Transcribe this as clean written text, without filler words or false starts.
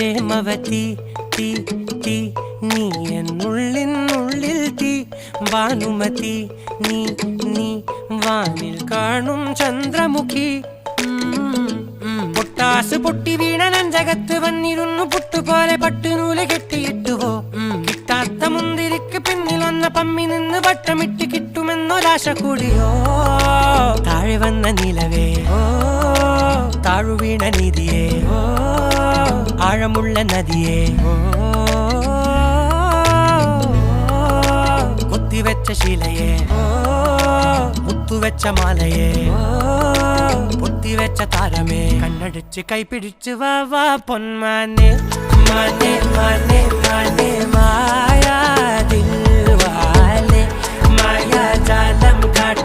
പ്രേമവതി തീ തീ നീ എന്നുള്ളിൽ തീ ഭാനുമതി നീ നീ വാനിൽ കാണും ചന്ദ്രമുഖി പൊട്ടാസ് പൊട്ടി വീണ നെഞ്ചകത്ത് വന്നിരുന്നു പുട്ടുപോലെ പട്ടുനൂല് കെട്ടിയിട്ടുവോ കിട്ടാത്ത മുന്തിരിക്ക് പിന്നിൽ വന്ന പമ്മി നിന്ന് വട്ടമിട്ട് കിട്ടുമെന്നൊരാശ കൂടിയോ താഴെ വന്ന നിലവേ താഴു വീണ നിധിയേ ആഴമുള്ള നദിയേ കൊത്തിവെച്ച ശിലയേ മുത്തുവെച്ച മാലയേ പൊത്തിവെച്ച താരമേ കണ്ണടിച്ച് കൈപിടിച്ച് വാ വാ പൊന്മാനെ മാനെ മാനെ മാനെ മായാ ദിൽവാലെ മായാ ജാലം കാട്ടി